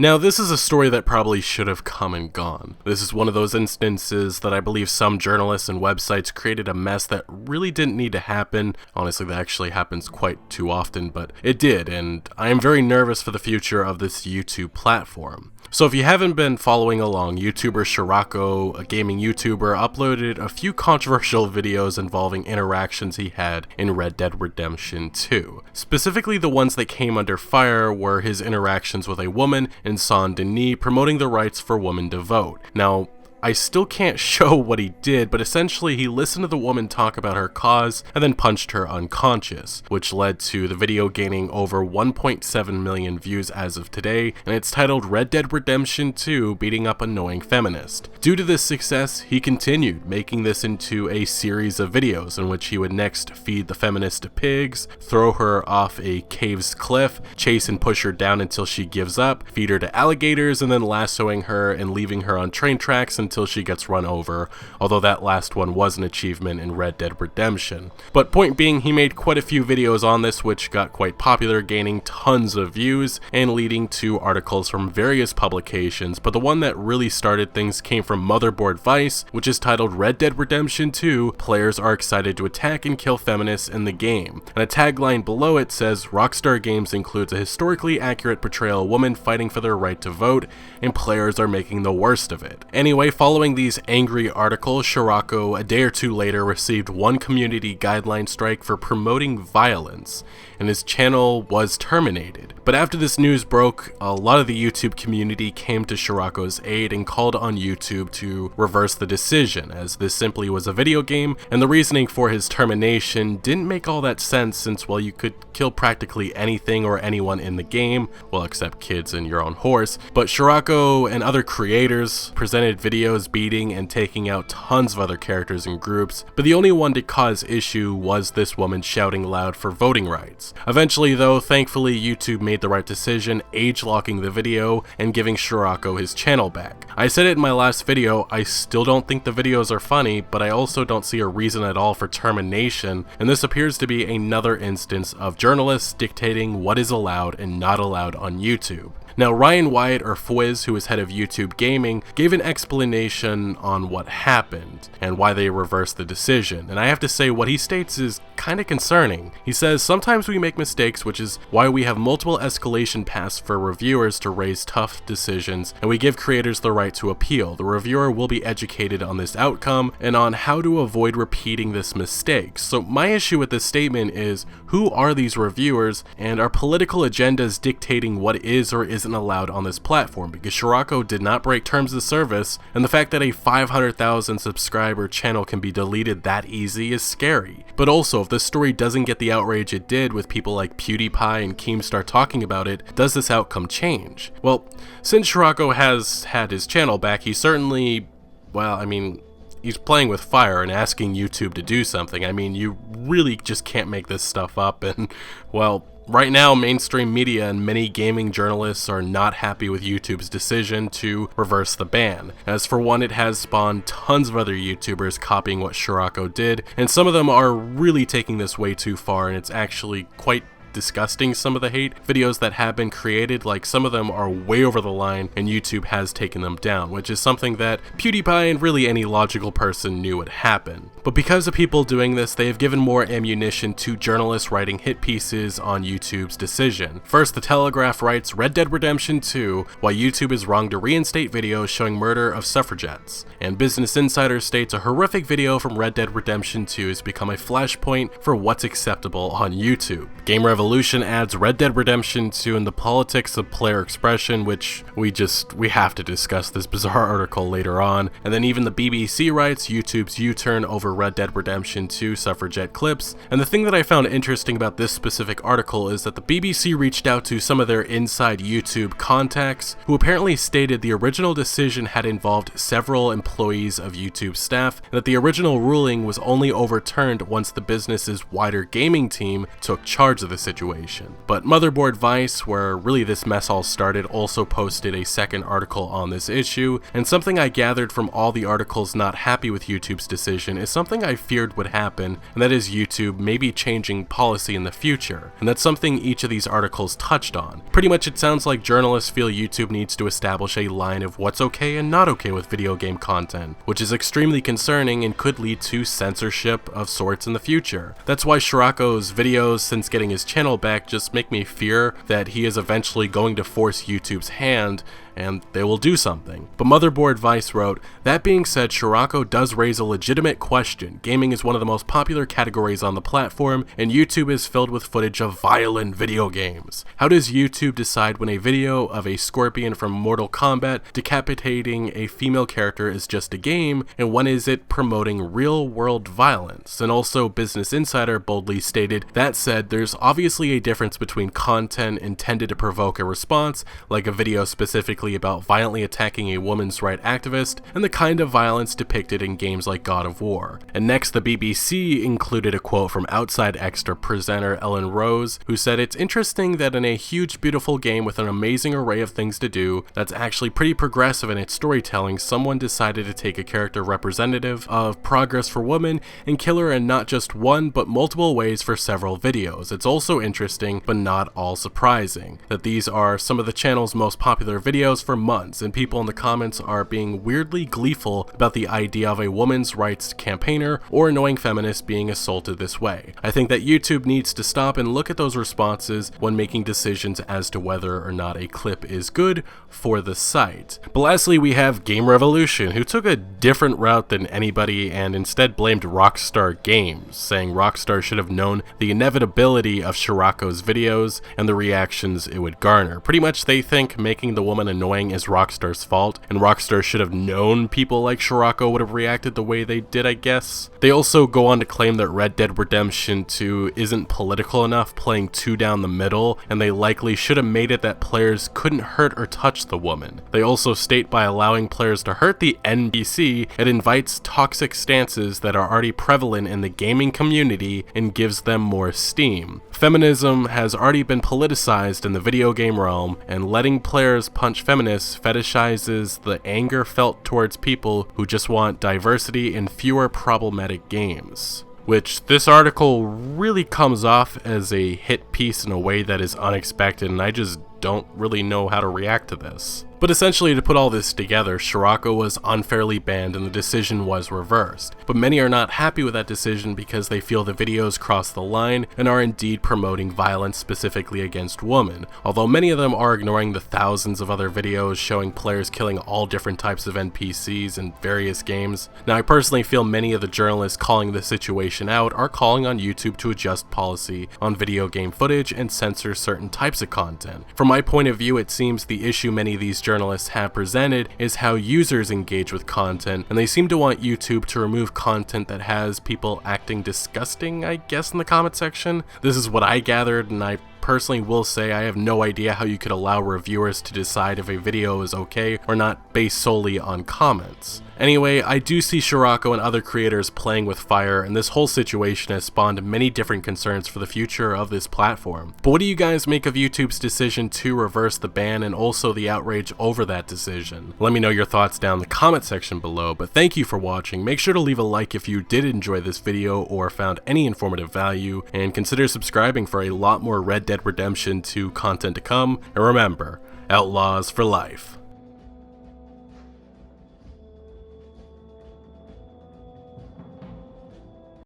Now, this is a story that probably should have come and gone. This is one of those instances that I believe some journalists and websites created a mess that really didn't need to happen. Honestly, that actually happens quite too often, but it did, and I am very nervous for the future of this YouTube platform. So if you haven't been following along, YouTuber Scirocco, a gaming YouTuber, uploaded a few controversial videos involving interactions he had in Red Dead Redemption 2. Specifically, the ones that came under fire were his interactions with a woman in Saint-Denis promoting the rights for women to vote. Now, I still can't show what he did, but essentially he listened to the woman talk about her cause and then punched her unconscious, which led to the video gaining over 1.7 million views as of today, and it's titled Red Dead Redemption 2 Beating Up Annoying Feminist. Due to this success, he continued, making this into a series of videos in which he would next feed the feminist to pigs, throw her off a cave's cliff, chase and push her down until she gives up, feed her to alligators, and then lassoing her and leaving her on train tracks until she gets run over, although that last one was an achievement in Red Dead Redemption. But point being, he made quite a few videos on this which got quite popular, gaining tons of views and leading to articles from various publications, but the one that really started things came from Motherboard Vice, which is titled Red Dead Redemption 2, Players Are Excited to Attack and Kill Feminists in the Game. And a tagline below it says, Rockstar Games includes a historically accurate portrayal of women fighting for their right to vote, and players are making the worst of it. Anyway, following these angry articles, Scirocco, a day or two later, received one community guideline strike for promoting violence, and his channel was terminated. But after this news broke, a lot of the YouTube community came to Scirocco's aid and called on YouTube to reverse the decision, as this simply was a video game, and the reasoning for his termination didn't make all that sense since, well, you could kill practically anything or anyone in the game, well, except kids and your own horse. But Scirocco and other creators presented videos beating and taking out tons of other characters and groups, but the only one to cause issue was this woman shouting loud for voting rights. Eventually though, thankfully YouTube made the right decision, age locking the video and giving Scirocco his channel back. I said it in my last video, I still don't think the videos are funny, but I also don't see a reason at all for termination, and this appears to be another instance of journalists dictating what is allowed and not allowed on YouTube. Now, Ryan Wyatt, or Fwiz, who is head of YouTube Gaming, gave an explanation on what happened and why they reversed the decision, and I have to say what he states is kinda concerning. He says, sometimes we make mistakes, which is why we have multiple escalation paths for reviewers to raise tough decisions, and we give creators the right to appeal. The reviewer will be educated on this outcome and on how to avoid repeating this mistake. So my issue with this statement is, who are these reviewers, and are political agendas dictating what is or isn't allowed on this platform? Because Scirocco did not break terms of service, and the fact that a 500,000 subscriber channel can be deleted that easy is scary. But also, if this story doesn't get the outrage it did with people like PewDiePie and Keemstar talking about it, does this outcome change? Well, since Scirocco has had his channel back, he certainly, well, I mean, he's playing with fire and asking YouTube to do something. I mean, you really just can't make this stuff up, and, well, right now, mainstream media and many gaming journalists are not happy with YouTube's decision to reverse the ban. As for one, it has spawned tons of other YouTubers copying what Scirocco did, and some of them are really taking this way too far, and it's actually quite disgusting, some of the hate videos that have been created. Like, some of them are way over the line and YouTube has taken them down, which is something that PewDiePie and really any logical person knew would happen. But because of people doing this, they have given more ammunition to journalists writing hit pieces on YouTube's decision. First, The Telegraph writes, Red Dead Redemption 2, Why YouTube is Wrong to Reinstate Videos Showing Murder of Suffragettes. And Business Insider states, a horrific video from Red Dead Redemption 2 has become a flashpoint for what's acceptable on YouTube. Game Revolution adds Red Dead Redemption 2 and the politics of player expression, which we have to discuss this bizarre article later on. And then even the BBC writes, YouTube's U-turn over Red Dead Redemption 2 suffragette clips. And the thing that I found interesting about this specific article is that the BBC reached out to some of their inside YouTube contacts, who apparently stated the original decision had involved several employees of YouTube staff, and that the original ruling was only overturned once the business's wider gaming team took charge of the situation. But Motherboard Vice, where really this mess all started, also posted a second article on this issue, and something I gathered from all the articles not happy with YouTube's decision is something I feared would happen, and that is YouTube maybe changing policy in the future, and that's something each of these articles touched on. Pretty much it sounds like journalists feel YouTube needs to establish a line of what's okay and not okay with video game content, which is extremely concerning and could lead to censorship of sorts in the future. That's why Shirako's videos since getting his channel back just make me fear that he is eventually going to force YouTube's hand and they will do something. But Motherboard Vice wrote, "That being said, Shirako does raise a legitimate question. Gaming is one of the most popular categories on the platform, and YouTube is filled with footage of violent video games. How does YouTube decide when a video of a scorpion from Mortal Kombat decapitating a female character is just a game, and when is it promoting real-world violence?" And also, Business Insider boldly stated, "That said, there's obviously a difference between content intended to provoke a response, like a video specifically about violently attacking a women's rights activist, and the kind of violence depicted in games like God of War." And next, the BBC included a quote from Outside Extra presenter Ellen Rose, who said, "It's interesting that in a huge beautiful game with an amazing array of things to do, that's actually pretty progressive in its storytelling, someone decided to take a character representative of progress for women and kill her in not just one but multiple ways for several videos. It's also interesting, but not all surprising, that these are some of the channel's most popular videos for months, and people in the comments are being weirdly gleeful about the idea of a women's rights campaigner or annoying feminists being assaulted this way. I think that YouTube needs to stop and look at those responses when making decisions as to whether or not a clip is good for the site." But lastly, we have Game Revolution, who took a different route than anybody and instead blamed Rockstar Games, saying Rockstar should have known the inevitability of Shirako's videos and the reactions it would garner. Pretty much they think making the woman annoying is Rockstar's fault, and Rockstar should have known people like Shirako would have reacted the way they did, I guess. They also go on to claim that Red Dead Redemption 2 isn't political enough, playing too down the middle, and they likely should have made it that players couldn't hurt or touch the woman. They also state by allowing players to hurt the NPC, it invites toxic stances that are already prevalent in the gaming community and gives them more steam. Feminism has already been politicized in the video game realm, and letting players punch feminists fetishizes the anger felt towards people who just want diversity and fewer problematic games. Which this article really comes off as a hit piece in a way that is unexpected, and I just don't really know how to react to this. But essentially, to put all this together, Shirako was unfairly banned and the decision was reversed. But many are not happy with that decision because they feel the videos cross the line and are indeed promoting violence specifically against women, although many of them are ignoring the thousands of other videos showing players killing all different types of NPCs in various games. Now, I personally feel many of the journalists calling this situation out are calling on YouTube to adjust policy on video game footage and censor certain types of content. From my point of view, it seems the issue many of these journalists have presented is how users engage with content, and they seem to want YouTube to remove content that has people acting disgusting, I guess, in the comment section. This is what I gathered, and I personally will say I have no idea how you could allow reviewers to decide if a video is okay or not based solely on comments. Anyway, I do see Shirako and other creators playing with fire, and this whole situation has spawned many different concerns for the future of this platform. But what do you guys make of YouTube's decision to reverse the ban and also the outrage over that decision? Let me know your thoughts down in the comment section below, but thank you for watching. Make sure to leave a like if you did enjoy this video or found any informative value, and consider subscribing for a lot more Red Dead Redemption 2 content to come, and remember, Outlaws for life.